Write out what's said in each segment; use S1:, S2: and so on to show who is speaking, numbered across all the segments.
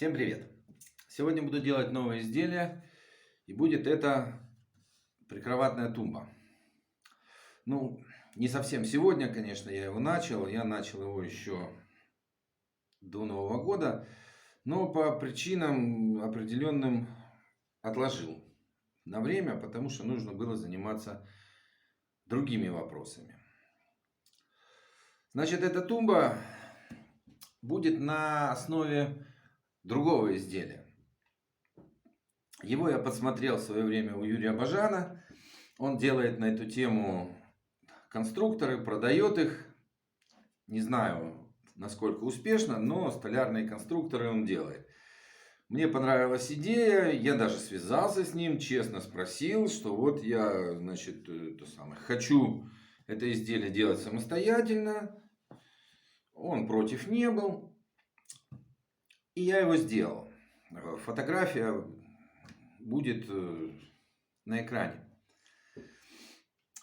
S1: Всем привет! Сегодня буду делать новое изделие, и будет это прикроватная тумба. Ну, не совсем сегодня, конечно, я его начал. Я начал его еще до Нового года, но по причинам определенным отложил на время, потому что нужно было заниматься другими вопросами. Значит, эта тумба будет на основе другого изделия. Его я подсмотрел в свое время у Юрия Бажана. Он делает на эту тему конструкторы, продает их. Не знаю, насколько успешно, но столярные конструкторы он делает. Мне понравилась идея, я даже связался с ним, честно спросил, что вот я, значит, хочу это изделие делать самостоятельно. Он против не был. И я его сделал. Фотография будет на экране.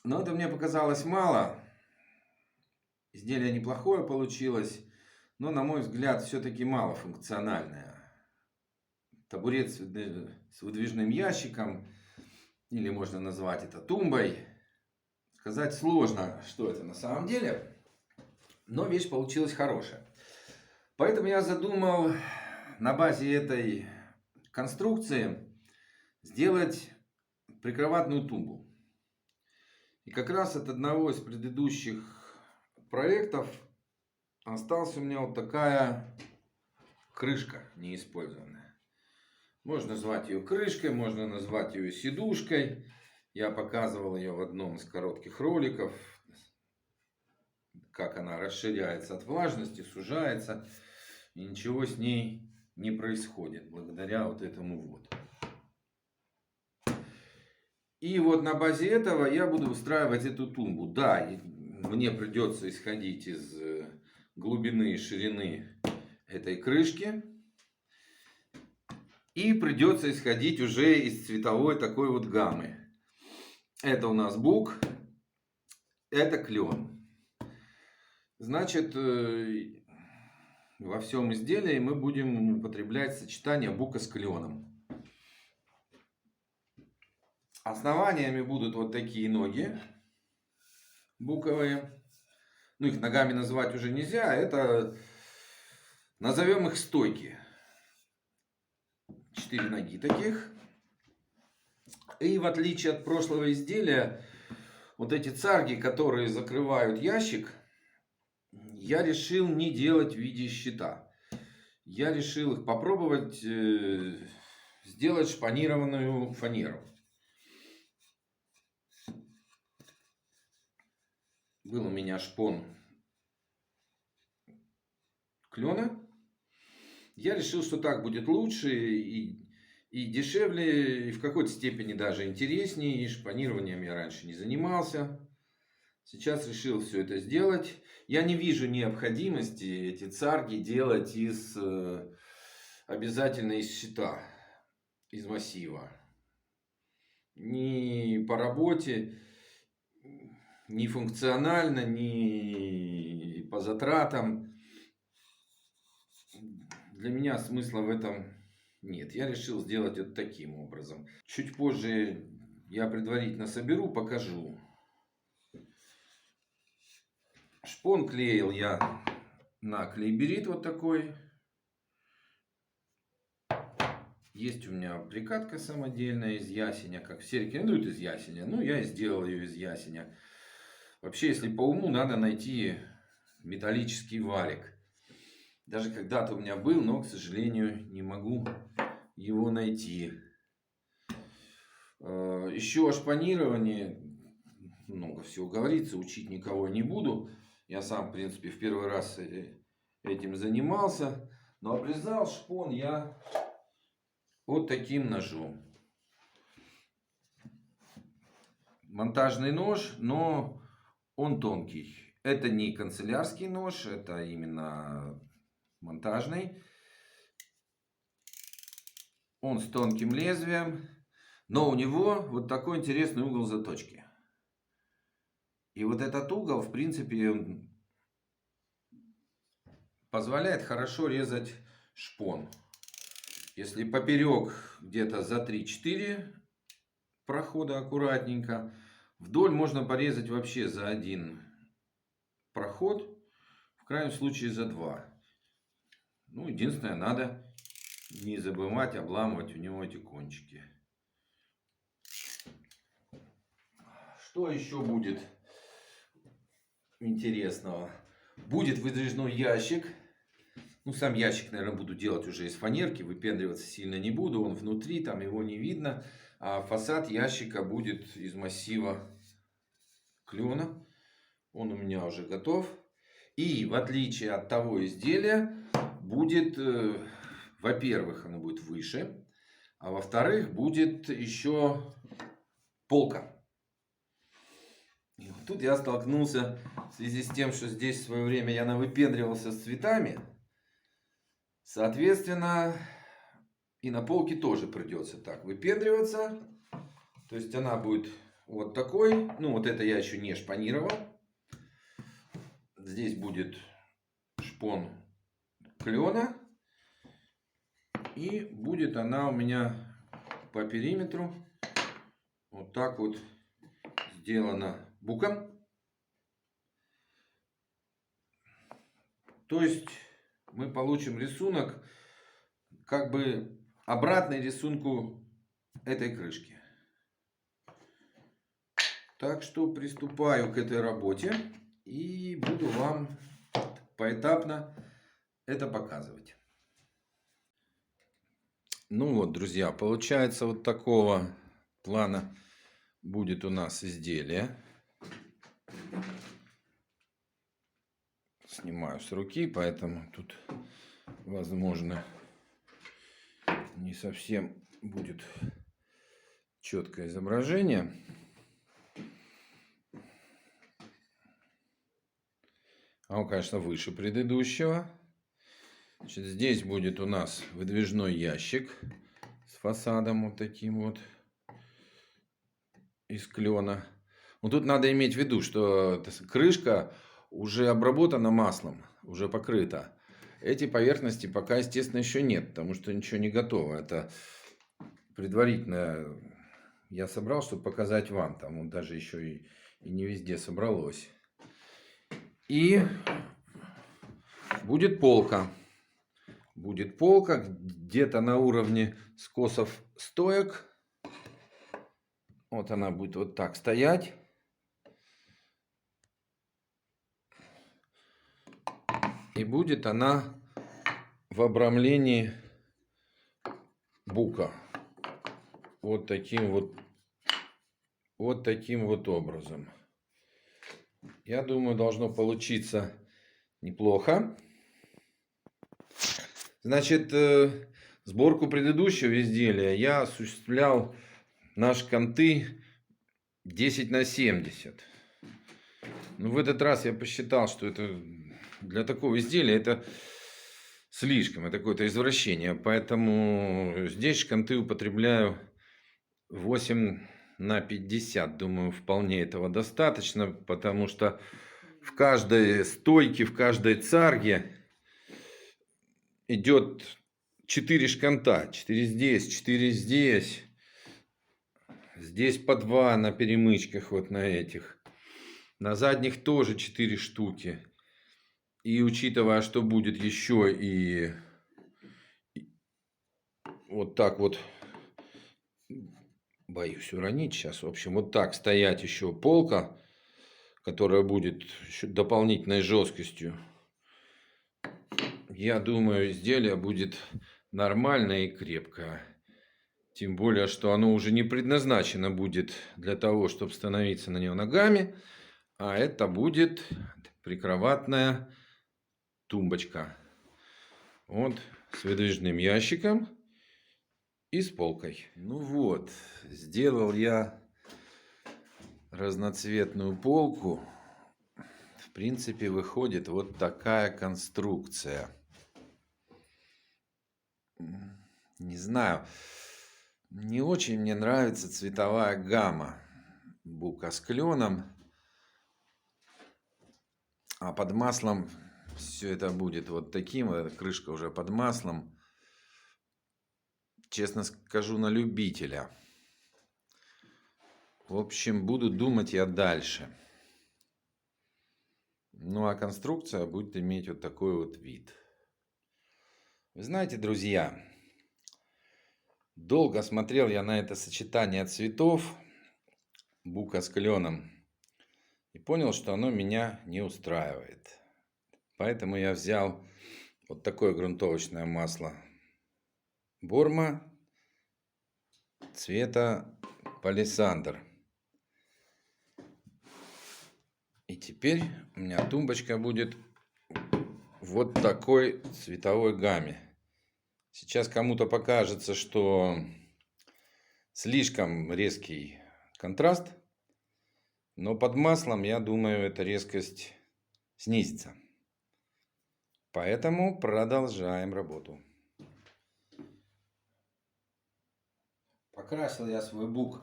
S1: Но это мне показалось мало. Изделие неплохое получилось, но, на мой взгляд, все-таки малофункциональное. Табурет с выдвижным ящиком, или можно назвать это тумбой. Сказать сложно, что это на самом деле, но вещь получилась хорошая. Поэтому я задумал на базе этой конструкции сделать прикроватную тумбу. И как раз от одного из предыдущих проектов осталась у меня вот такая крышка неиспользованная. Можно назвать ее крышкой, можно назвать ее сидушкой. Я показывал ее в одном из коротких роликов, как она расширяется от влажности, сужается, и ничего с ней не происходит благодаря вот этому вот. И вот на базе этого я буду устраивать эту тумбу. Да, мне придется исходить из глубины и ширины этой крышки. И придется исходить уже из цветовой такой вот гаммы. Это у нас бук, это клен. Значит, во всем изделии мы будем употреблять сочетание бука с кленом. Основаниями будут вот такие ноги буковые. Ну, их ногами называть уже нельзя. Это, назовем их стойки. 4 ноги таких. И в отличие от прошлого изделия, вот эти царги, которые закрывают ящик, я решил не делать в виде щита. Я решил их попробовать сделать шпанированную фанеру. Был у меня шпон клена. Я решил, что так будет лучше и дешевле, и в какой-то степени даже интереснее. И шпанированием я раньше не занимался. Сейчас решил все это сделать. Я не вижу необходимости эти царги делать обязательно из щита, из массива. Ни по работе, ни функционально, ни по затратам. Для меня смысла в этом нет. Я решил сделать это таким образом. Чуть позже я предварительно соберу, покажу. Шпон клеил я на клейберит вот такой. Есть у меня прикатка самодельная из ясеня, как все рекомендуют из ясеня. Ну, я и сделал ее из ясеня. Вообще, если по уму, надо найти металлический валик. Даже когда-то у меня был, но, к сожалению, не могу его найти. Еще о шпанировании много всего говорится, учить никого не буду. Я сам, в принципе, в первый раз этим занимался. Но обрезал шпон я вот таким ножом. Монтажный нож, но он тонкий. Это не канцелярский нож, это именно монтажный. Он с тонким лезвием, но у него вот такой интересный угол заточки. И вот этот угол, в принципе, он позволяет хорошо резать шпон. Если поперек где-то за 3-4 прохода аккуратненько, вдоль можно порезать вообще за один проход, в крайнем случае за 2. Ну, единственное, надо не забывать обламывать у него эти кончики. Что еще будет интересного? Будет выдвижной ящик. Ну, сам ящик, наверное, буду делать уже из фанерки. Выпендриваться сильно не буду. Он внутри, там его не видно. А фасад ящика будет из массива клена. Он у меня уже готов. И в отличие от того изделия, будет, во-первых, оно будет выше. А во-вторых, будет еще полка. И вот тут я столкнулся в связи с тем, что здесь в свое время я навыпендривался с цветами. Соответственно, и на полке тоже придется так выпендриваться. То есть она будет вот такой. Ну, вот это я еще не шпанировал. Здесь будет шпон клена. И будет она у меня по периметру вот так вот сделана буком. То есть мы получим рисунок как бы обратный рисунку этой крышки. Так что приступаю к этой работе и буду вам поэтапно это показывать. Ну вот, друзья, получается вот такого плана будет у нас изделие. Снимаю с руки, поэтому тут, возможно, не совсем будет четкое изображение. А он, конечно, выше предыдущего. Значит, здесь будет у нас выдвижной ящик с фасадом вот таким вот из клена. Но тут надо иметь в виду, что крышка уже обработана маслом, уже покрыта. Эти поверхности пока, естественно, еще нет, потому что ничего не готово. Это предварительно я собрал, чтобы показать вам. Там вот даже еще и не везде собралось. И будет полка. Будет полка где-то на уровне скосов стоек. Вот она будет вот так стоять. И будет она в обрамлении бука. Вот таким вот образом. Я думаю, должно получиться неплохо. Значит, сборку предыдущего изделия я осуществлял на шканты 10×70. Но в этот раз я посчитал, что это для такого изделия это слишком, это какое-то извращение. Поэтому здесь шканты употребляю 8×50. Думаю, вполне этого достаточно, потому что в каждой стойке, в каждой царге идет 4 шканта. 4 здесь, 4 здесь. Здесь по 2 на перемычках, вот на этих. На задних тоже 4 штуки. И учитывая, что будет еще и вот так вот, боюсь уронить сейчас. В общем, вот так стоять еще полка, которая будет еще дополнительной жесткостью. Я думаю, изделие будет нормальное и крепкое. Тем более, что оно уже не предназначено будет для того, чтобы становиться на него ногами. А это будет прикроватная тумбочка. Вот с выдвижным ящиком и с полкой. Ну вот, сделал я разноцветную полку. В принципе, выходит вот такая конструкция. Не знаю, не очень мне нравится цветовая гамма бука с кленом. А под маслом все это будет вот таким. Эта крышка уже под маслом. честно скажу, на любителя. В общем, буду думать я дальше. Ну, а конструкция будет иметь вот такой вот вид. Вы знаете, друзья, долго смотрел я на это сочетание цветов бука с кленом и понял, что оно меня не устраивает. Поэтому я взял вот такое грунтовочное масло Борма цвета палисандр. И теперь у меня тумбочка будет вот такой цветовой гамме. Сейчас кому-то покажется, что слишком резкий контраст, но под маслом, я думаю, эта резкость снизится. Поэтому продолжаем работу. Покрасил я свой бук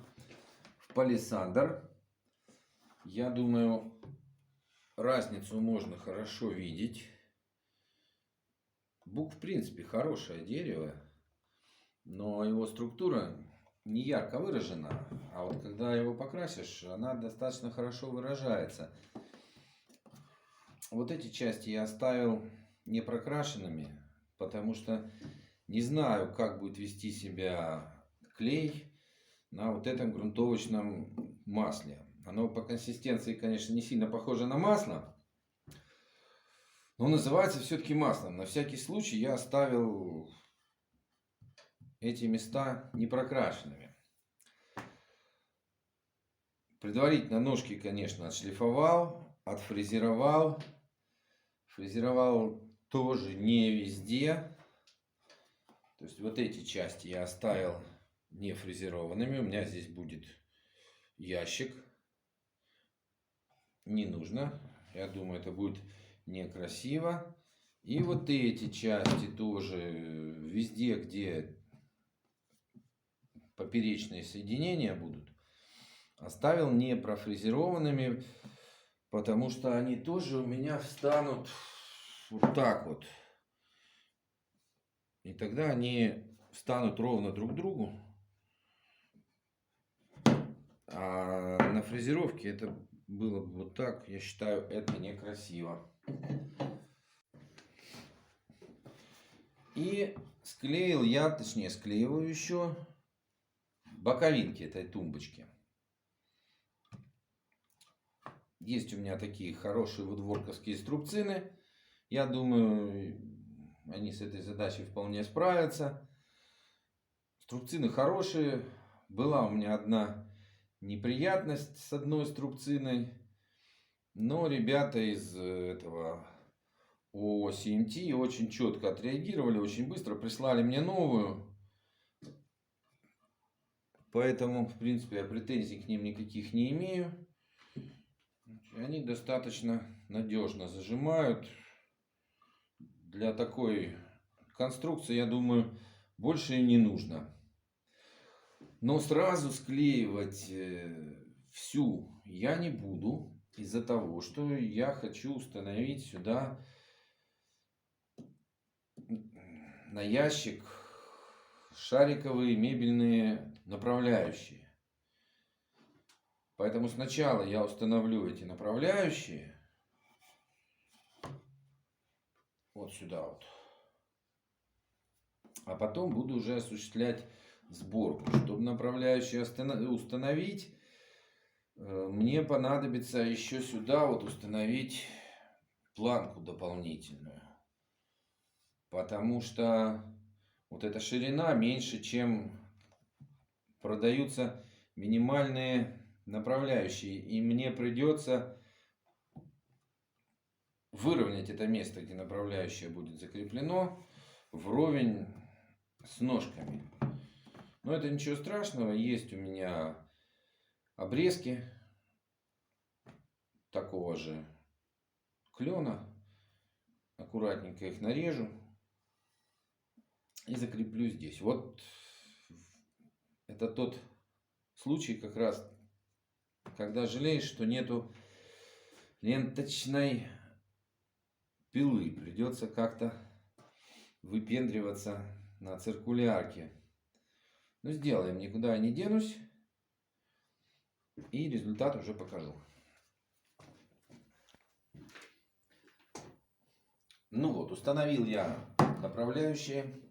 S1: в палисандр. Я думаю, разницу можно хорошо видеть. Бук, в принципе, хорошее дерево, но его структура не ярко выражена. А вот когда его покрасишь, она достаточно хорошо выражается. Вот эти части я оставил не прокрашенными, потому что не знаю, как будет вести себя клей на вот этом грунтовочном масле. Оно по консистенции, конечно, не сильно похоже на масло, но называется все-таки маслом. На всякий случай я оставил эти места не прокрашенными. Предварительно ножки, конечно, отшлифовал, отфрезеровал. Фрезеровал тоже не везде. То есть вот эти части я оставил не фрезерованными. У меня здесь будет ящик. Не нужно. Я думаю, это будет некрасиво. И вот эти части тоже везде, где поперечные соединения будут, оставил не профрезерованными, потому что они тоже у меня встанут вот так вот. И тогда они встанут ровно друг к другу. А на фрезеровке это было бы вот так. Я считаю, это некрасиво. И склеил я, точнее склеиваю еще боковинки этой тумбочки. Есть у меня такие хорошие вудворковские струбцины. Я думаю, они с этой задачей вполне справятся. Струбцины хорошие. Была у меня одна неприятность с одной струбциной. Но ребята из этого ООО CMT очень четко отреагировали, очень быстро прислали мне новую. Поэтому, в принципе, я претензий к ним никаких не имею. Они достаточно надежно зажимают. Для такой конструкции, я думаю, больше и не нужно. Но сразу склеивать всю я не буду. Из-за того, что я хочу установить сюда на ящик шариковые мебельные направляющие. Поэтому сначала я установлю эти направляющие вот сюда вот. А потом буду уже осуществлять сборку. Чтобы направляющие установить, мне понадобится еще сюда вот установить планку дополнительную. Потому что вот эта ширина меньше, чем продаются минимальные направляющие. И мне придется выровнять это место, где направляющее будет закреплено, вровень с ножками. Но это ничего страшного. Есть у меня обрезки такого же клена. Аккуратненько их нарежу и закреплю здесь. Вот это тот случай как раз, когда жалеешь, что нету ленточной пилы. Придется как-то выпендриваться на циркулярке. Ну, сделаем, никуда я не денусь. И результат уже покажу. Ну вот, установил я направляющие.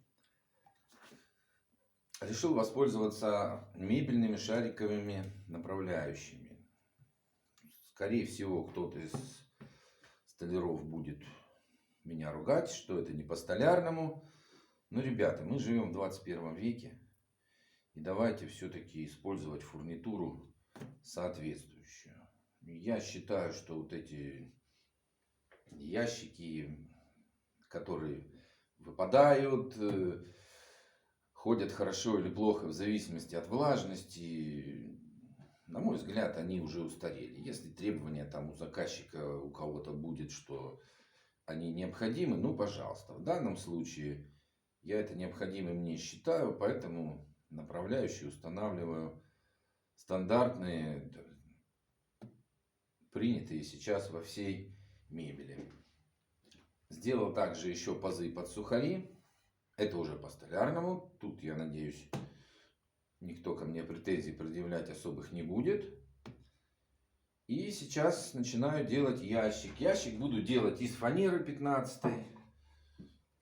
S1: Решил воспользоваться мебельными шариковыми направляющими. Скорее всего, кто-то из столяров будет меня ругать, что это не по-столярному. Но, ребята, мы живем в 21 веке. И давайте все-таки использовать фурнитуру соответствующую. Я считаю, что вот эти ящики, которые выпадают, ходят хорошо или плохо в зависимости от влажности, на мой взгляд, они уже устарели. Если требования там у заказчика, у кого-то будет, что они необходимы, ну, пожалуйста. В данном случае я это необходимым не считаю, поэтому направляющие устанавливаю стандартные, принятые сейчас во всей мебели. Сделал также еще пазы под сухари. Это уже по-столярному. Тут, я надеюсь, никто ко мне претензий предъявлять особых не будет. И сейчас начинаю делать ящик. Ящик буду делать из фанеры 15-й.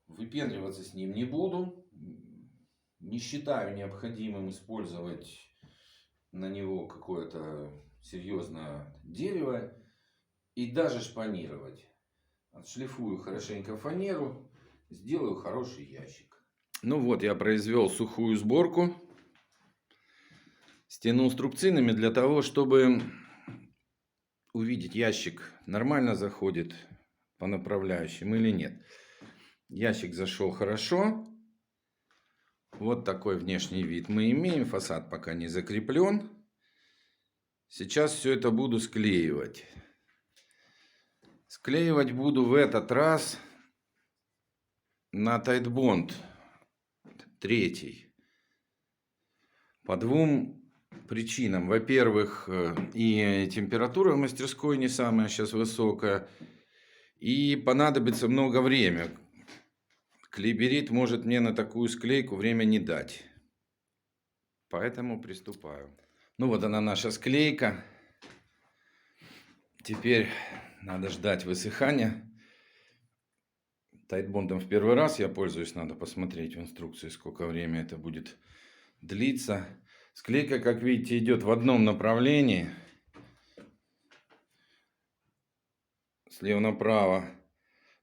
S1: Выпендриваться с ним не буду. Не считаю необходимым использовать на него какое-то серьезное дерево и даже шпанировать. Отшлифую хорошенько фанеру, сделаю хороший ящик. Ну вот, я произвел сухую сборку. Стянул струбцинами для того, чтобы увидеть, ящик нормально заходит по направляющим или нет. Ящик зашел хорошо. Вот такой внешний вид мы имеем. Фасад пока не закреплен. Сейчас все это буду склеивать. Склеивать буду в этот раз на Тайтбонд 3. По двум причинам. Во-первых, и температура в мастерской не самая сейчас высокая. И понадобится много времени. Клейберит может мне на такую склейку время не дать. Поэтому приступаю. Ну вот она, наша склейка. Теперь надо ждать высыхания. Тайтбондом в первый раз я пользуюсь. Надо посмотреть в инструкции, сколько времени это будет длиться. Склейка, как видите, идет в одном направлении. Слева направо.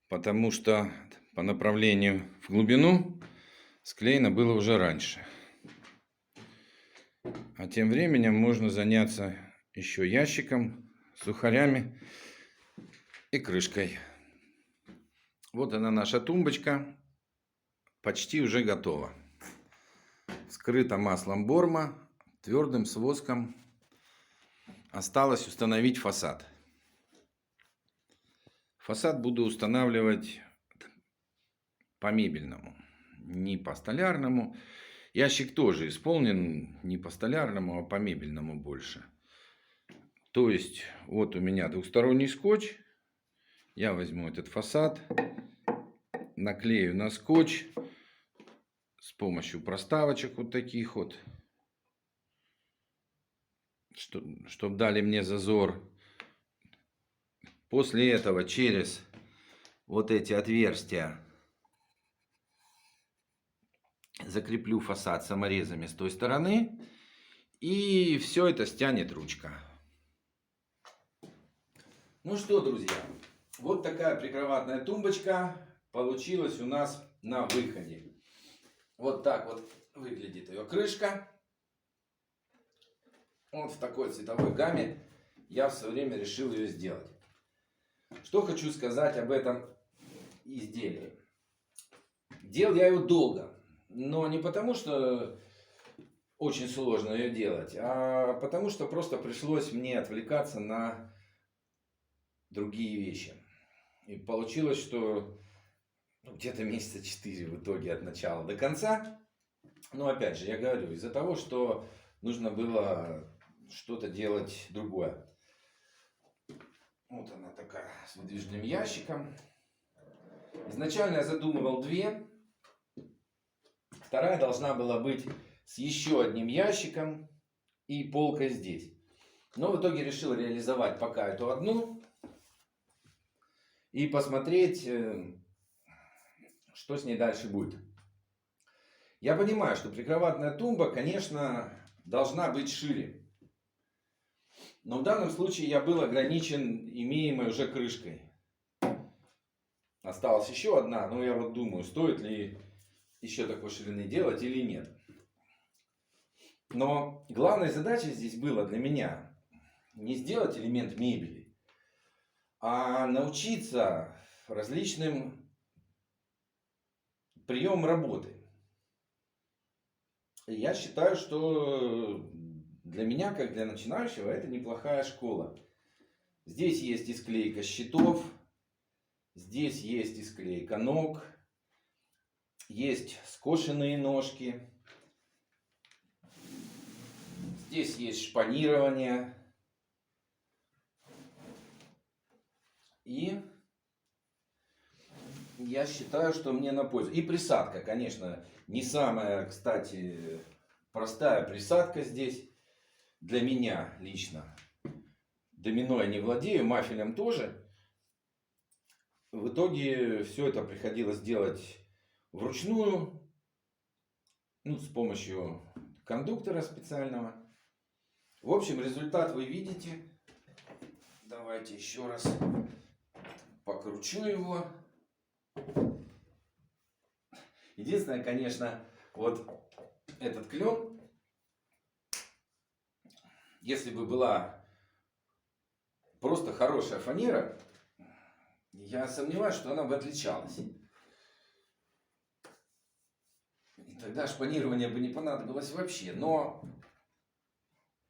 S1: Потому что по направлению в глубину склеено было уже раньше. А тем временем можно заняться еще ящиком, сухарями и крышкой. Вот она, наша тумбочка. Почти уже готова. Скрыта маслом Борма, твердым с воском. Осталось установить фасад. Фасад буду устанавливать по мебельному, не по столярному. Ящик тоже исполнен не по столярному, а по мебельному больше. То есть, вот у меня двухсторонний скотч. Я возьму этот фасад, наклею на скотч с помощью проставочек вот таких вот, чтобы дали мне зазор. После этого через вот эти отверстия закреплю фасад саморезами с той стороны. И все это стянет ручка. Ну что, друзья, вот такая прикроватная тумбочка получилась у нас на выходе. Вот так вот выглядит ее крышка. Вот в такой цветовой гамме я в свое время решил ее сделать. Что хочу сказать об этом изделии. Делал я ее долго. Но не потому, что очень сложно ее делать, а потому, что просто пришлось мне отвлекаться на другие вещи. И получилось, что где-то месяца 4 в итоге от начала до конца. Но опять же, я говорю, из-за того, что нужно было что-то делать другое. Вот она такая, с выдвижным ящиком. Изначально я задумывал 2. Вторая должна была быть с еще одним ящиком и полкой здесь. Но в итоге решил реализовать пока эту одну и посмотреть, что с ней дальше будет. Я понимаю, что прикроватная тумба, конечно, должна быть шире. Но в данном случае я был ограничен имеемой уже крышкой. Осталась еще одна, но я вот думаю, стоит ли еще такой ширины делать или нет. Но главной задачей здесь было для меня не сделать элемент мебели, а научиться различным приемам работы. И я считаю, что для меня, как для начинающего, это неплохая школа. Здесь есть и склейка щитов, здесь есть и склейка ног, есть скошенные ножки, здесь есть шпанирование. И я считаю, что мне на пользу. И присадка, конечно, не самая, кстати, простая присадка здесь. Для меня лично. Домино я не владею, мафелем тоже. В итоге все это приходилось делать вручную. Ну, с помощью кондуктора специального. В общем, результат вы видите. Давайте еще раз покручу его. Единственное, конечно, вот этот клен, если бы была просто хорошая фанера, я сомневаюсь, что она бы отличалась. И тогда шпанирование бы не понадобилось вообще. Но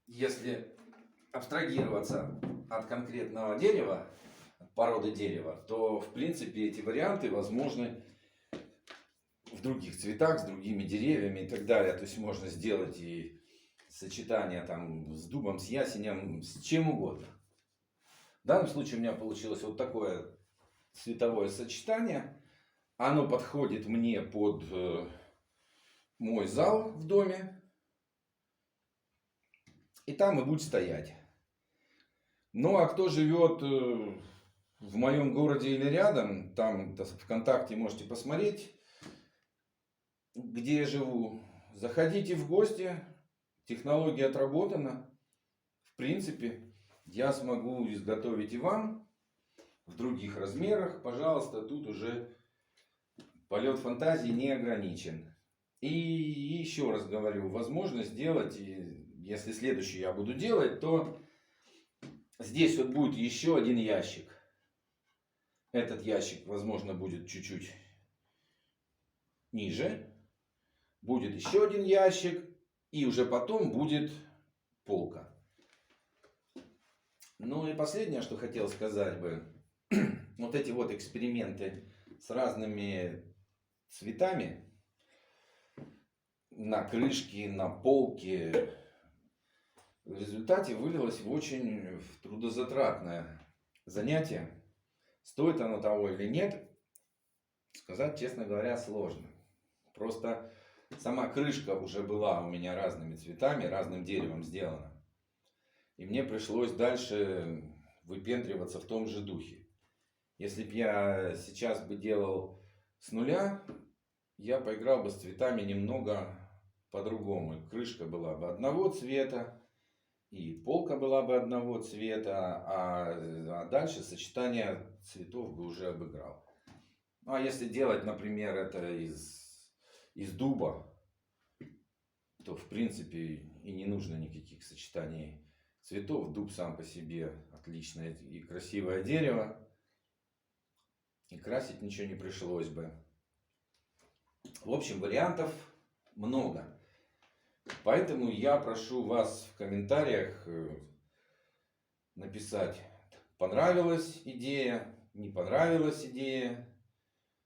S1: если абстрагироваться от конкретного дерева, от породы дерева, то в принципе эти варианты возможны в других цветах, с другими деревьями и так далее. То есть можно сделать и сочетание там с дубом, с ясенем, с чем угодно. В данном случае у меня получилось вот такое цветовое сочетание. Оно подходит мне под мой зал в доме. И там и будет стоять. Ну а кто живет в моем городе или рядом, там ВКонтакте можете посмотреть, где я живу. Заходите в гости, технология отработана. В принципе, я смогу изготовить и вам в других размерах. Пожалуйста, тут уже полет фантазии не ограничен. И еще раз говорю, возможно сделать, если следующий я буду делать, то здесь вот будет еще один ящик. Этот ящик, возможно, будет чуть-чуть ниже. Будет еще один ящик. И уже потом будет полка. Ну и последнее, что хотел сказать бы. Вот эти вот эксперименты с разными цветами на крышке, на полке, в результате вылилось в очень трудозатратное занятие. Стоит оно того или нет, сказать, честно говоря, сложно. Просто сама крышка уже была у меня разными цветами, разным деревом сделана. И мне пришлось дальше выпендриваться в том же духе. Если бы я сейчас бы делал с нуля, я поиграл бы с цветами немного по-другому. Крышка была бы одного цвета, и полка была бы одного цвета, а дальше сочетание цветов бы уже обыграл. Ну, а если делать, например, это из дуба, то в принципе и не нужно никаких сочетаний цветов. Дуб сам по себе отличное и красивое дерево. И красить ничего не пришлось бы. В общем, вариантов много. Поэтому я прошу вас в комментариях написать, понравилась идея, не понравилась идея,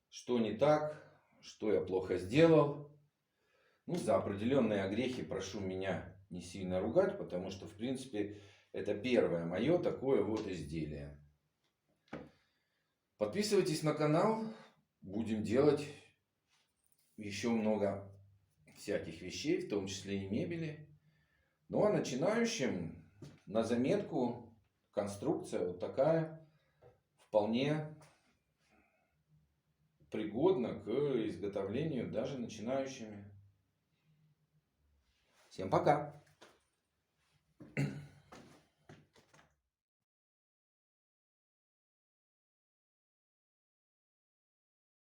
S1: что не так, что я плохо сделал. Ну, за определенные огрехи прошу меня не сильно ругать, потому что, в принципе, это первое мое такое вот изделие. Подписывайтесь на канал, будем делать еще много всяких вещей, в том числе и мебели. Ну а начинающим на заметку конструкция вот такая вполне пригодна к изготовлению даже начинающими. Всем пока!